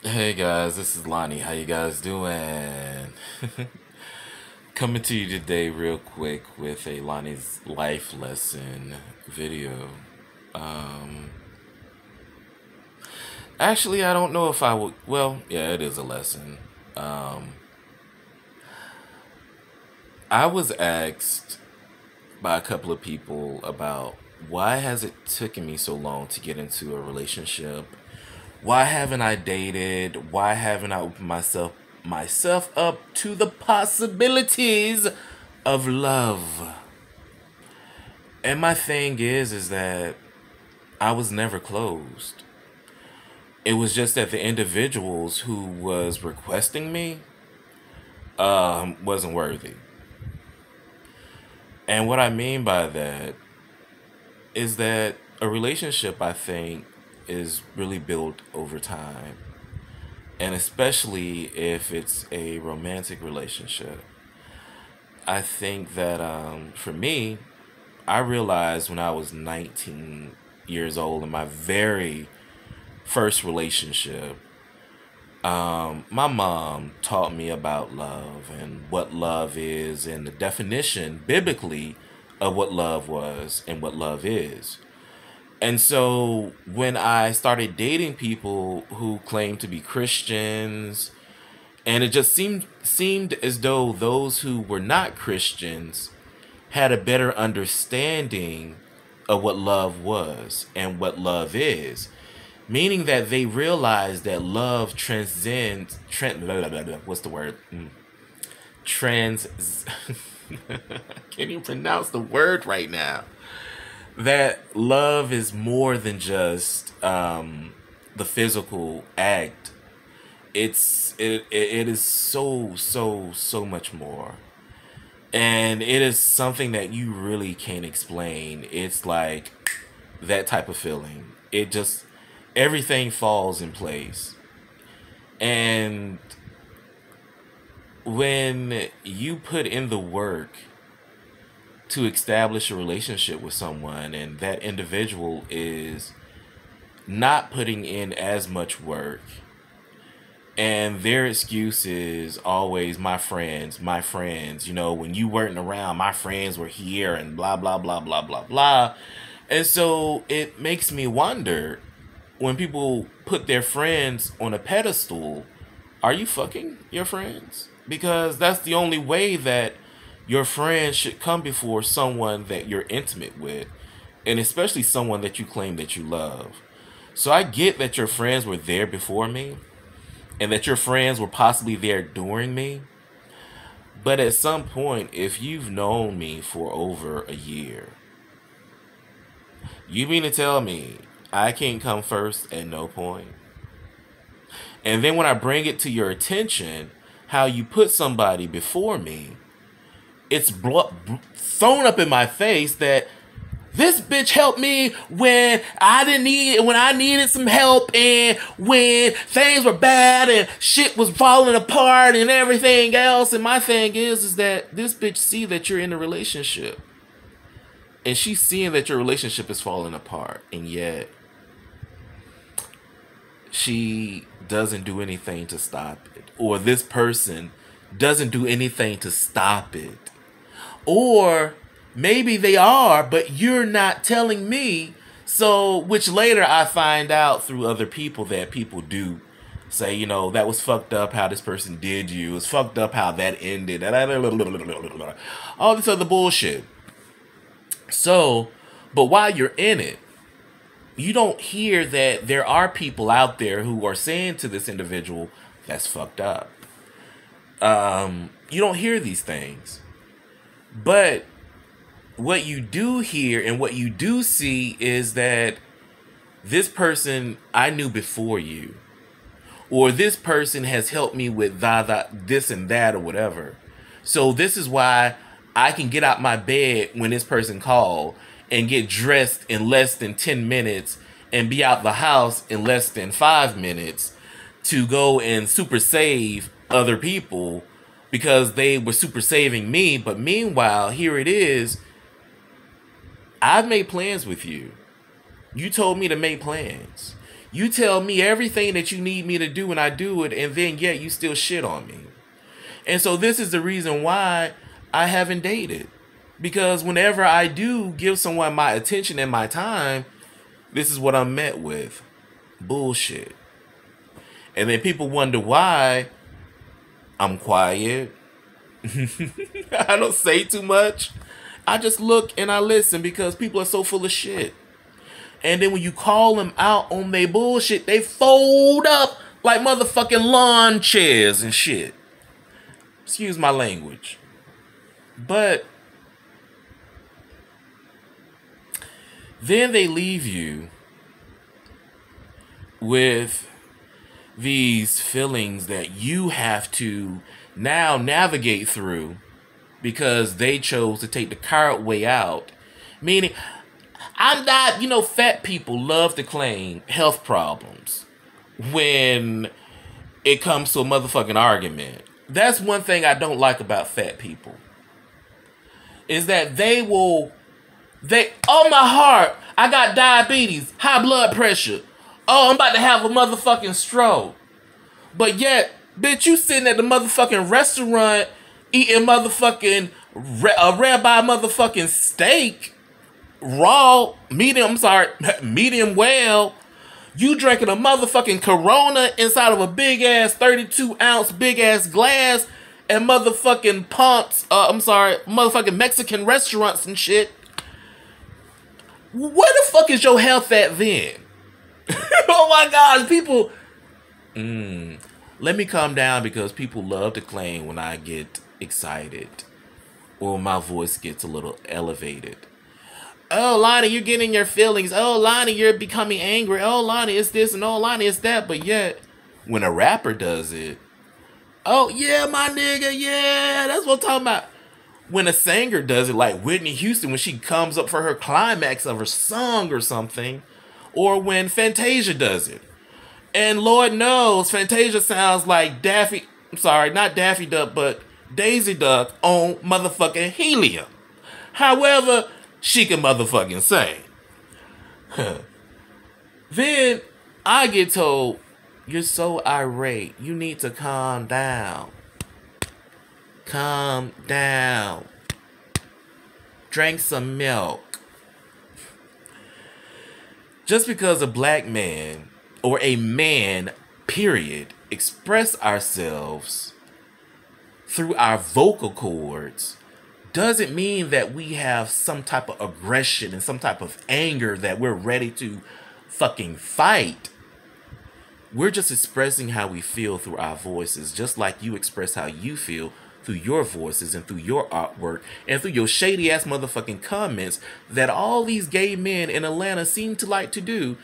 Hey guys, this is Lonnie. How you guys doing? Coming to you today real quick with a Lonnie's life lesson video. Um Actually, I don't know if I would, well, yeah, it is a lesson. Um I was asked by a couple of people about why has it taken me so long to get into a relationship? Why haven't I dated? Why haven't I opened myself up to the possibilities of love? And my thing is that I was never closed. It was just that the individuals who was requesting me wasn't worthy. And what I mean by that is that a relationship, I think, is really built over time. And especially if it's a romantic relationship. I think that for me, I realized when I was 19 years old in my very first relationship, my mom taught me about love and what love is and the definition biblically of what love was and what love is. And so when I started dating people who claimed to be Christians, and it just seemed as though those who were not Christians had a better understanding of what love was and what love is, meaning that they realized that love transcends blah, blah, blah, blah. What's the word? Trans I can't even pronounce the word right now. That love is more than just the physical act. It is so much more. And it is something that you really can't explain. It's like that type of feeling. It just, everything falls in place. And when you put in the work to establish a relationship with someone and that individual is not putting in as much work, and their excuse is always my friends, when you weren't around, my friends were here and blah, blah, blah, blah, blah, blah. And so it makes me wonder, when people put their friends on a pedestal, are you fucking your friends? Because that's the only way that your friends should come before someone that you're intimate with, and especially someone that you claim that you love. So I get that your friends were there before me, and that your friends were possibly there during me. But at some point, if you've known me for over a year, you mean to tell me I can't come first at no point? And then when I bring it to your attention, how you put somebody before me, it's thrown up in my face that this bitch helped me when I needed some help, and when things were bad and shit was falling apart and everything else. And my thing is that this bitch see that you're in a relationship, and she's seeing that your relationship is falling apart, and yet she doesn't do anything to stop it, or this person doesn't do anything to stop it. Or maybe they are, but you're not telling me. So, which later I find out through other people that people do say, that was fucked up how this person did you. It's fucked up how that ended. All this other bullshit. So, but while you're in it, you don't hear that there are people out there who are saying to this individual, that's fucked up. You don't hear these things. But what you do hear and what you do see is that this person I knew before you, or this person has helped me with this and that or whatever. So this is why I can get out my bed when this person called and get dressed in less than 10 minutes and be out the house in less than 5 minutes to go and super save other people because they were super saving me. But meanwhile, here it is. I've made plans with you. You told me to make plans. You tell me everything that you need me to do and I do it, and then yet you still shit on me. And so this is the reason why I haven't dated. Because whenever I do give someone my attention and my time, this is what I'm met with. Bullshit. And then people wonder why I'm quiet. I don't say too much. I just look and I listen because people are so full of shit. And then when you call them out on their bullshit, they fold up like motherfucking lawn chairs and shit. Excuse my language. But then they leave you with these feelings that you have to now navigate through because they chose to take the coward way out. Meaning, I'm not, fat people love to claim health problems when it comes to a motherfucking argument. That's one thing I don't like about fat people. Is that oh my heart, I got diabetes, high blood pressure. Oh, I'm about to have a motherfucking stroke. But yet, bitch, you sitting at the motherfucking restaurant eating motherfucking a ribeye motherfucking steak, raw, medium well. You drinking a motherfucking Corona inside of a big ass 32-ounce big ass glass and motherfucking motherfucking Mexican restaurants and shit. Where the fuck is your health at then? Oh my gosh, people. Let me calm down because people love to claim when I get excited or my voice gets a little elevated. Oh, Lonnie, you're getting your feelings. Oh, Lonnie, you're becoming angry. Oh, Lonnie, it's this and oh, Lonnie, it's that. But yet, when a rapper does it, oh, yeah, my nigga, yeah, that's what I'm talking about. When a singer does it, like Whitney Houston, when she comes up for her climax of her song or something, or when Fantasia does it. And Lord knows, Fantasia sounds like not Daffy Duck, but Daisy Duck on motherfucking helium. However, she can motherfucking sing. Then I get told, you're so irate. You need to calm down. Calm down. Drink some milk. Just because a black man or a man, period, express ourselves through our vocal cords doesn't mean that we have some type of aggression and some type of anger that we're ready to fucking fight. We're just expressing how we feel through our voices, just like you express how you feel through your voices and through your artwork and through your shady ass motherfucking comments that all these gay men in Atlanta seem to like to do.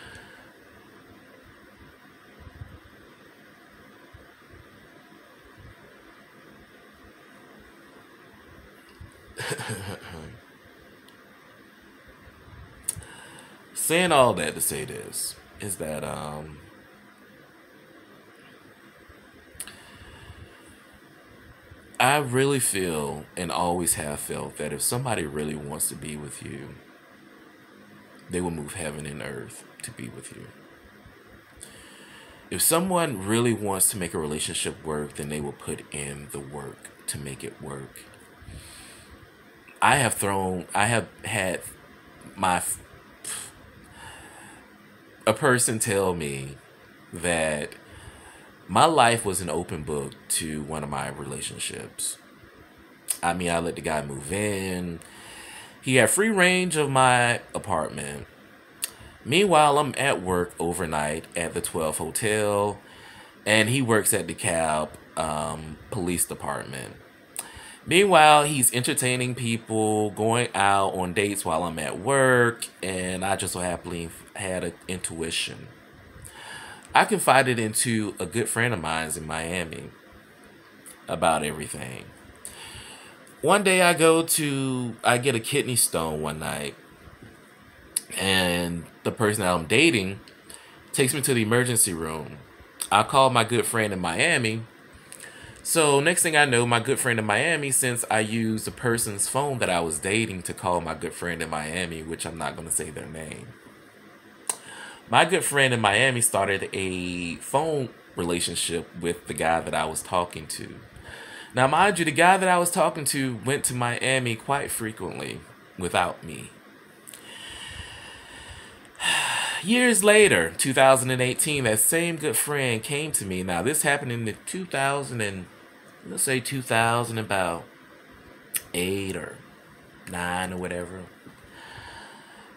Saying all that to say this is that I really feel and always have felt that if somebody really wants to be with you, they will move heaven and earth to be with you. If someone really wants to make a relationship work, then they will put in the work to make it work. I have had a person tell me that my life was an open book to one of my relationships. I mean, I let the guy move in. He had free range of my apartment. Meanwhile, I'm at work overnight at the 12 Hotel, and he works at the DeKalb Police Department. Meanwhile, he's entertaining people, going out on dates while I'm at work, and I just so happily had an intuition. I confided into a good friend of mine in Miami about everything. One day I get a kidney stone one night, and the person that I'm dating takes me to the emergency room. I called my good friend in Miami. So next thing I know, my good friend in Miami, since I used the person's phone that I was dating to call my good friend in Miami, which I'm not going to say their name. My good friend in Miami started a phone relationship with the guy that I was talking to. Now, mind you, the guy that I was talking to went to Miami quite frequently without me. Years later, 2018, that same good friend came to me. Now, this happened in the 2000 and let's say 2000 about 8 or 9 or whatever.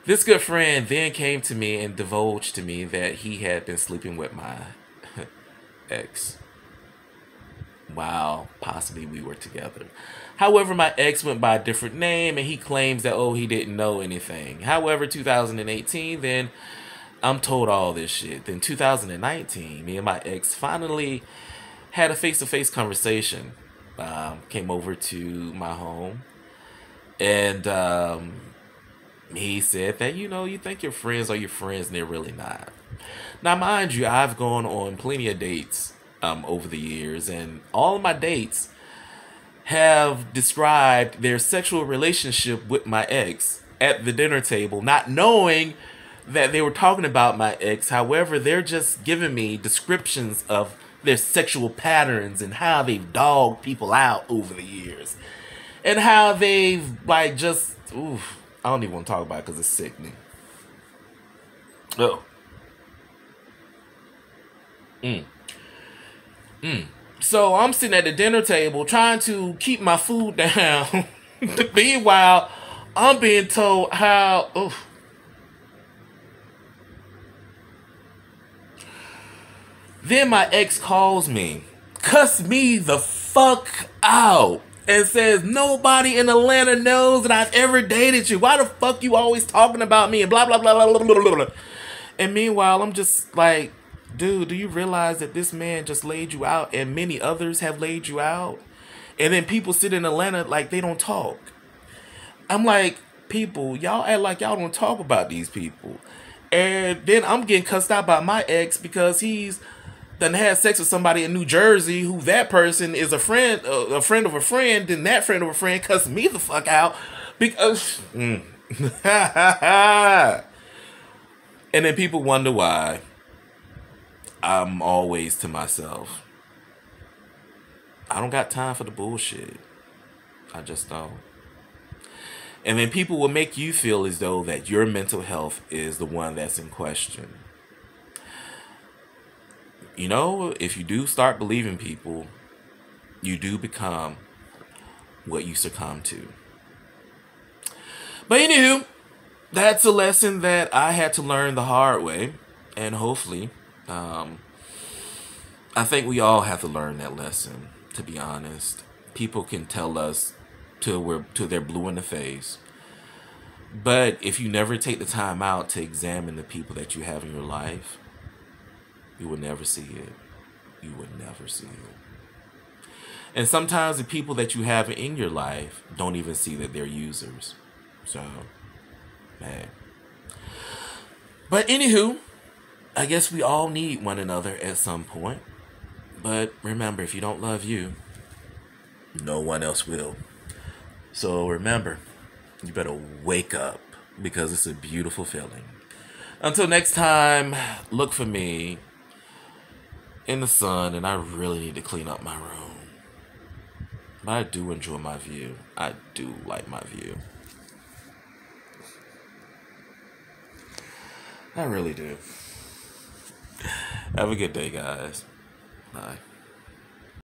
This good friend then came to me and divulged to me that he had been sleeping with my ex while possibly we were together. However, my ex went by a different name and he claims that, oh, he didn't know anything. However, 2018, then I'm told all this shit. Then 2019, me and my ex finally had a face-to-face conversation. Came over to my home and he said that, you think your friends are your friends and they're really not. Now, mind you, I've gone on plenty of dates over the years, and all of my dates have described their sexual relationship with my ex at the dinner table, not knowing that they were talking about my ex. However, they're just giving me descriptions of their sexual patterns and how they've dogged people out over the years. And how they've, like, just, oof, I don't even want to talk about it because it's sickening. Oh. So I'm sitting at the dinner table trying to keep my food down. Meanwhile, I'm being told how, oof. Then my ex calls me, cuss me the fuck out, and says nobody in Atlanta knows that I've ever dated you. Why the fuck you always talking about me and blah blah blah blah blah blah blah. And meanwhile, I'm just like, dude, do you realize that this man just laid you out and many others have laid you out? And then people sit in Atlanta like they don't talk. I'm like, people, y'all act like y'all don't talk about these people. And then I'm getting cussed out by my ex because he's done had sex with somebody in New Jersey who that person is a friend of a friend, then that friend of a friend cussed me the fuck out because and then people wonder why I'm always to myself. I don't got time for the bullshit. I just don't. And then people will make you feel as though that your mental health is the one that's in question. If you do start believing people, you do become what you succumb to. But anywho, that's a lesson that I had to learn the hard way. And hopefully, I think we all have to learn that lesson, to be honest. People can tell us till they're blue in the face. But if you never take the time out to examine the people that you have in your life, you will never see it. You will never see it. And sometimes the people that you have in your life don't even see that they're users. So, man. But anywho, I guess we all need one another at some point. But remember, if you don't love you, no one else will. So remember, you better wake up because it's a beautiful feeling. Until next time, look for me in the sun, and I really need to clean up my room. But I do enjoy my view. I do like my view. I really do. Have a good day, guys. Bye.